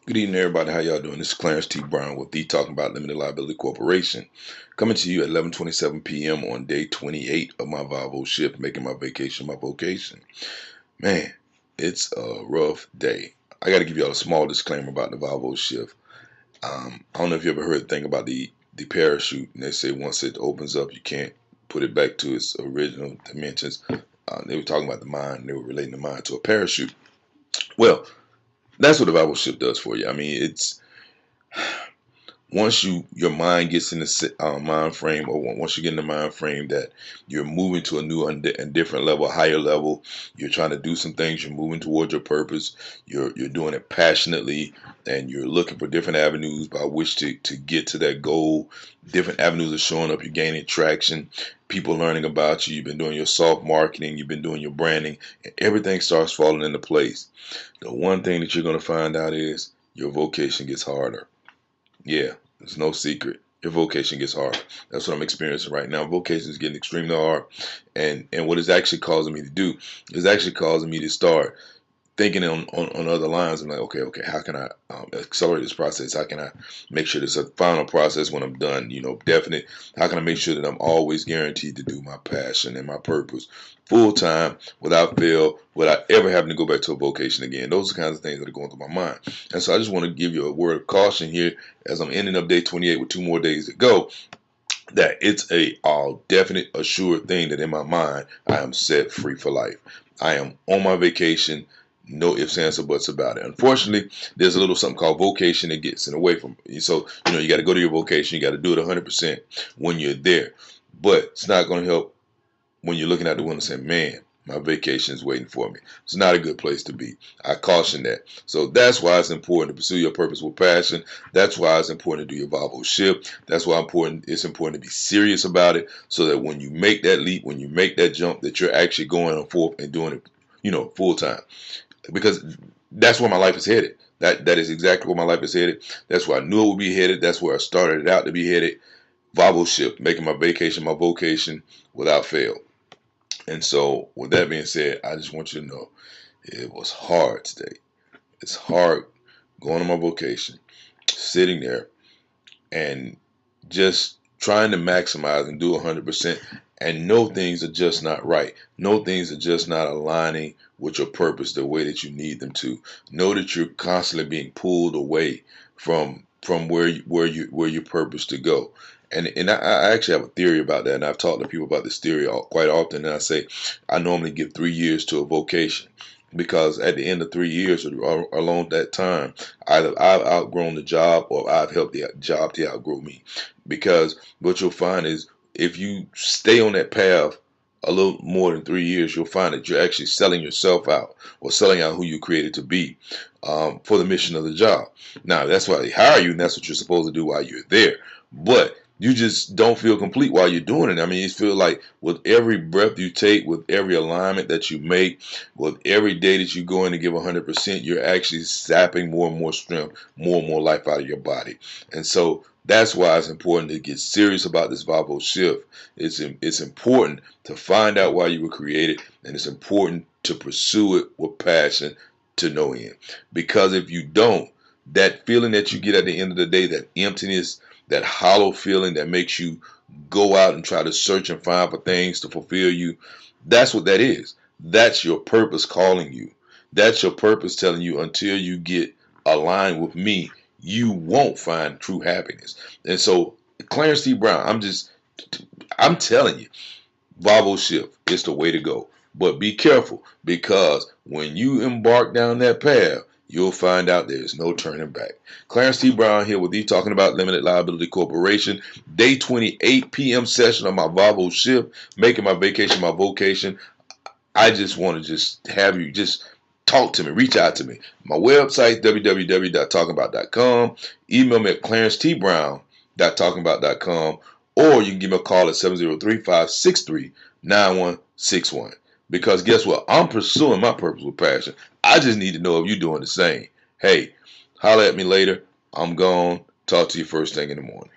Good evening, everybody. How y'all doing? This is Clarence T. Brown with the Talking About Limited Liability Corporation, coming to you at 11:27 p.m. on day 28 of my Volvo shift, making my vacation my vocation. Man, it's a rough day. I got to give y'all a small disclaimer about the Volvo shift. I don't know if you ever heard the thing about the parachute, and they say once it opens up, you can't put it back to its original dimensions. They were talking about the mind. They were relating the mind to a parachute. Well, that's what the Volvo shift does for you. I mean, it's once your mind gets in the mind frame, or once you get in the mind frame that you're moving to a new and different level, higher level, you're trying to do some things, you're moving towards your purpose, you're doing it passionately, and you're looking for different avenues by which to get to that goal. Different avenues are showing up, you're gaining traction, people learning about you, you've been doing your soft marketing, you've been doing your branding, and everything starts falling into place. The one thing that you're going to find out is your vocation gets harder. Yeah, it's no secret. Your vocation gets hard. That's what I'm experiencing right now. Vocation is getting extremely hard. And what it's actually causing me to do is actually causing me to start thinking on other lines. I'm like, okay, how can I accelerate this process? How can I make sure there's a final process when I'm done? Definite. How can I make sure that I'm always guaranteed to do my passion and my purpose full time without fail, without ever having to go back to a vocation again? Those are the kinds of things that are going through my mind. And so I just want to give you a word of caution here as I'm ending up day 28 with 2 more days to go, that it's a all definite, assured thing that in my mind I am set free for life. I am on my vacation. No ifs, ands, or buts about it. Unfortunately, there's a little something called vocation that gets in the way from you. So, you got to go to your vocation. You got to do it 100% when you're there. But it's not going to help when you're looking out the window saying, man, my vacation is waiting for me. It's not a good place to be. I caution that. So that's why it's important to pursue your purpose with passion. That's why it's important to do your Volvo shift. That's why it's important to be serious about it, so that when you make that leap, when you make that jump, that you're actually going on forth and doing it, full time. Because that's where my life is headed. That is exactly where my life is headed. That's where I knew it would be headed. That's where I started it out to be headed. Volvo shift, making my vacation my vocation without fail. And so, with that being said, I just want you to know it was hard today. It's hard going on my vocation, sitting there, and just trying to maximize and do 100%, and know things are just not right. Know things are just not aligning with your purpose the way that you need them to. Know that you're constantly being pulled away from where your purpose to go. And I actually have a theory about that, and I've talked to people about this theory quite often. And I say I normally give 3 years to a vocation, because at the end of 3 years or along that time, either I've outgrown the job or I've helped the job to outgrow me. Because what you'll find is, if you stay on that path a little more than 3 years, you'll find that you're actually selling yourself out, or selling out who you created to be, for the mission of the job. Now, that's why they hire you, and that's what you're supposed to do while you're there. But you just don't feel complete while you're doing it. I mean, you feel like with every breath you take, with every alignment that you make, with every day that you go in to give 100%, you're actually sapping more and more strength, more and more life out of your body. And so that's why it's important to get serious about this Volvo shift. It's important to find out why you were created, and it's important to pursue it with passion to no end. Because if you don't, that feeling that you get at the end of the day, that emptiness, that hollow feeling that makes you go out and try to search and find for things to fulfill you, that's what that is. That's your purpose calling you. That's your purpose telling you, until you get aligned with me, you won't find true happiness. And so, Clarence T. Brown, I'm telling you, Volvo shift is the way to go. But be careful, because when you embark down that path, you'll find out there's no turning back. Clarence T. Brown here with you, talking about Limited Liability Corporation. Day 28 p.m. session of my Volvo shift, making my vacation my vocation. I just want to just have you just talk to me, reach out to me. My website, www.talkingabout.com. Email me at clarencetbrown.talkingabout.com, or you can give me a call at 703-563-9161. Because guess what? I'm pursuing my purpose with passion. I just need to know if you're doing the same. Hey, holler at me later. I'm gone. Talk to you first thing in the morning.